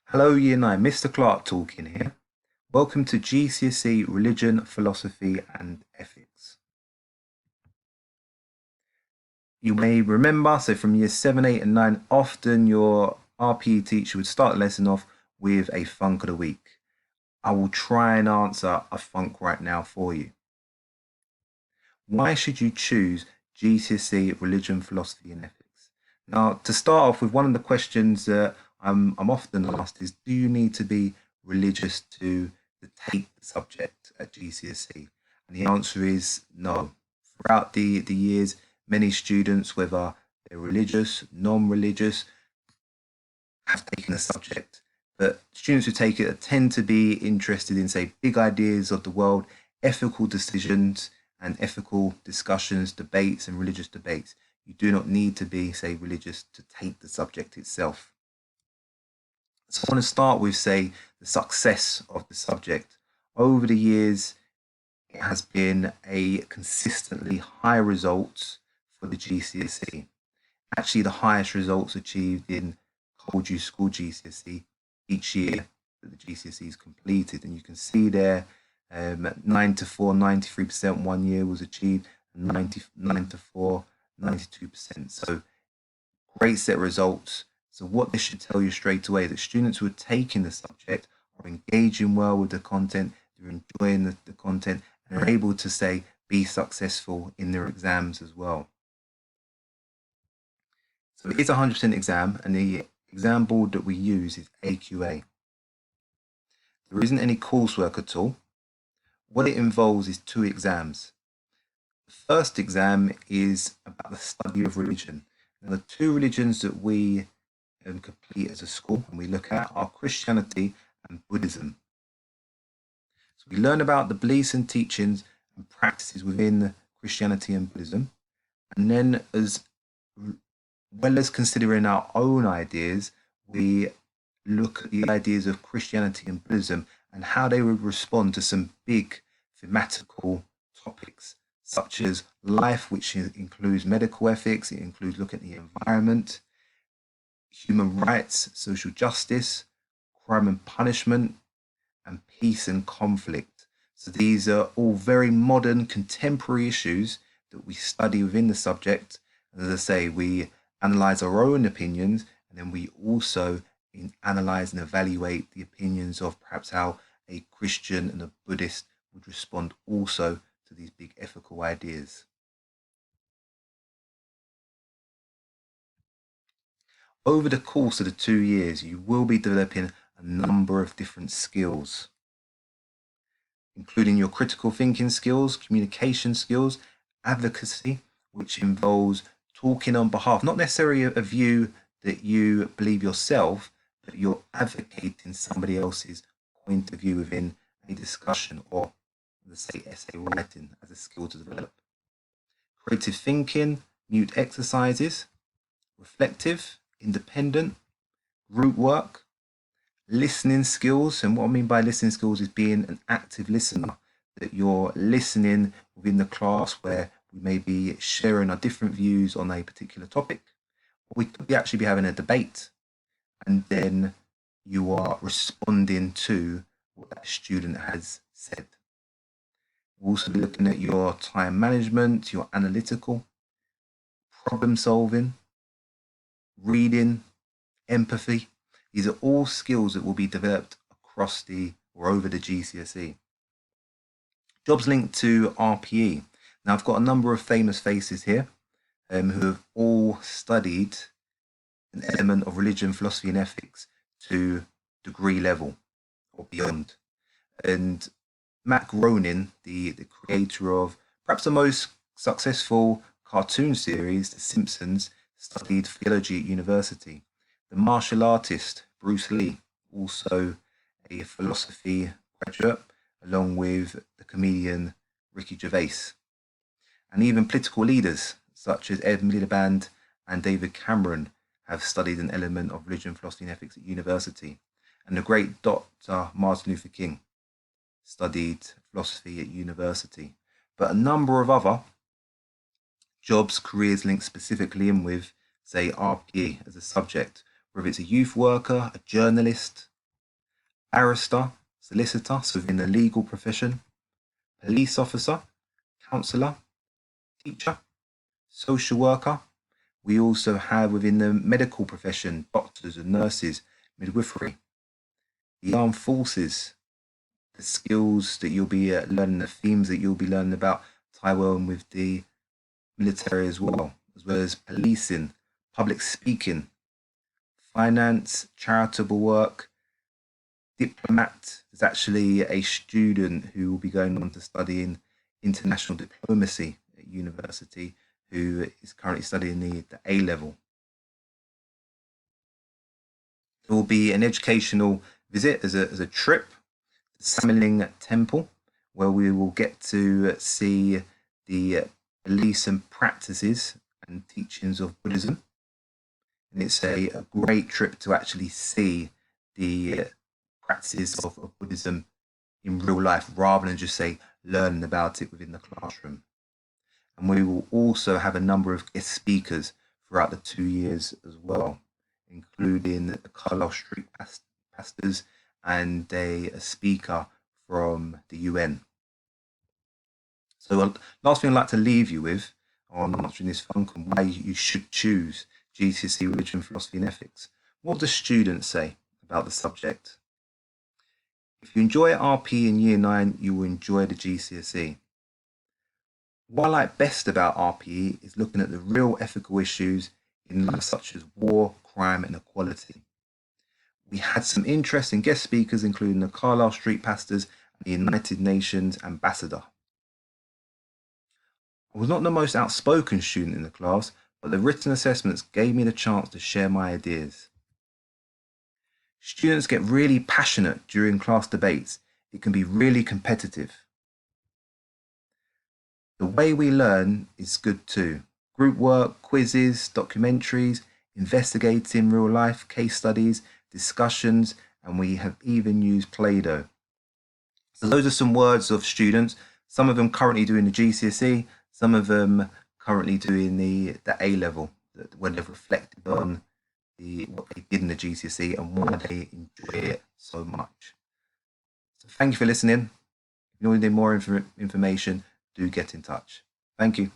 Hello, Year 9, Mr. Clark talking here. Welcome to GCSE Religion, Philosophy and Ethics. You may remember, so from years 7, 8 and 9, often your RPE teacher would start the lesson off with a funk of the week. I will try and answer a funk right now for you. Why should you choose GCSE Religion, Philosophy and Ethics? Now, to start off with, one of the questions that I'm often asked is, do you need to be religious to take the subject at GCSE? And the answer is no. Throughout the years, many students, whether they're religious, non-religious, have taken the subject. But students who take it tend to be interested in, say, big ideas of the world, ethical decisions and ethical discussions, debates and religious debates. You do not need to be, say, religious to take the subject itself. So I want to start with, say, the success of the subject. Over the years, it has been a consistently high results for the GCSE. Actually, the highest results achieved in Coldew School GCSE each year that the GCSE is completed. And you can see there 9 to 4, 93% one year was achieved, and 99 to 4, 92%. So great set of results. So what this should tell you straight away, that students who are taking the subject are engaging well with the content, they're enjoying the content, and are able to, say, be successful in their exams as well. So it's a 100% exam, and the exam board that we use is AQA. There isn't any coursework at all. What it involves is 2 exams. The first exam is about the study of religion. Now, the 2 religions that we complete as a school and we look at are Christianity and Buddhism. So we learn about the beliefs and teachings and practices within Christianity and Buddhism, and then as well as considering our own ideas, we look at the ideas of Christianity and Buddhism and how they would respond to some big thematical topics, such as life, which includes medical ethics, it includes looking at the environment, human rights, social justice, crime and punishment, and peace and conflict. So these are all very modern, contemporary issues that we study within the subject. And as I say, we analyze our own opinions, and then we also analyze and evaluate the opinions of perhaps how a Christian and a Buddhist would respond also to these big ethical ideas. Over the course of the 2 years, you will be developing a number of different skills, including your critical thinking skills, communication skills, advocacy, which involves talking on behalf, not necessarily a view that you believe yourself, but you're advocating somebody else's point of view within a discussion, or let's say essay writing as a skill to develop. Creative thinking, mute exercises, reflective, independent, group work, listening skills. And what I mean by listening skills is being an active listener, that you're listening within the class where we may be sharing our different views on a particular topic. We could actually be having a debate, and then you are responding to what that student has said. We'll also be looking at your time management, your analytical, problem solving, reading, empathy. These are all skills that will be developed across or over the GCSE. Jobs linked to RPE. Now, I've got a number of famous faces here who have all studied an element of religion, philosophy, and ethics to degree level or beyond. And Matt Groening, the creator of perhaps the most successful cartoon series, The Simpsons, studied theology at university. The martial artist Bruce Lee, also a philosophy graduate, along with the comedian Ricky Gervais. And even political leaders such as Ed Miliband and David Cameron have studied an element of religion, philosophy, and ethics at university. And the great Dr. Martin Luther King studied philosophy at university. But a number of other jobs, careers linked specifically in with, say, RPE as a subject, whether it's a youth worker, a journalist, barrister, solicitor, so within the legal profession, police officer, counsellor, teacher, social worker. We also have within the medical profession, doctors and nurses, midwifery, the armed forces, the skills that you'll be learning, the themes that you'll be learning about tie well in with the military as well as policing, public speaking, finance, charitable work, diplomat. There's actually a student who will be going on to studying international diplomacy at university who is currently studying the A level. There will be an educational visit as a trip to Samling Temple, where we will get to see the beliefs and practices and teachings of Buddhism. And it's a great trip to actually see the practices of Buddhism in real life rather than just say learning about it within the classroom. And we will also have a number of guest speakers throughout the 2 years as well, including the Carlisle Street pastors and a speaker from the UN. So last thing I'd like to leave you with on answering this phone call, why you should choose GCSE Religion, Philosophy and Ethics. What do students say about the subject? If you enjoy RP in Year 9, you will enjoy the GCSE. What I like best about RPE is looking at the real ethical issues in life, such as war, crime and equality. We had some interesting guest speakers, including the Carlisle Street pastors and the United Nations ambassador. I was not the most outspoken student in the class, but the written assessments gave me the chance to share my ideas. Students get really passionate during class debates. It can be really competitive. The way we learn is good too. Group work, quizzes, documentaries, investigating real life, case studies, discussions, and we have even used Play-Doh. So those are some words of students, some of them currently doing the GCSE, some of them currently doing the A level, when they've reflected on what they did in the GCSE and why they enjoy it so much. So thank you for listening. If you need more information, do get in touch. Thank you.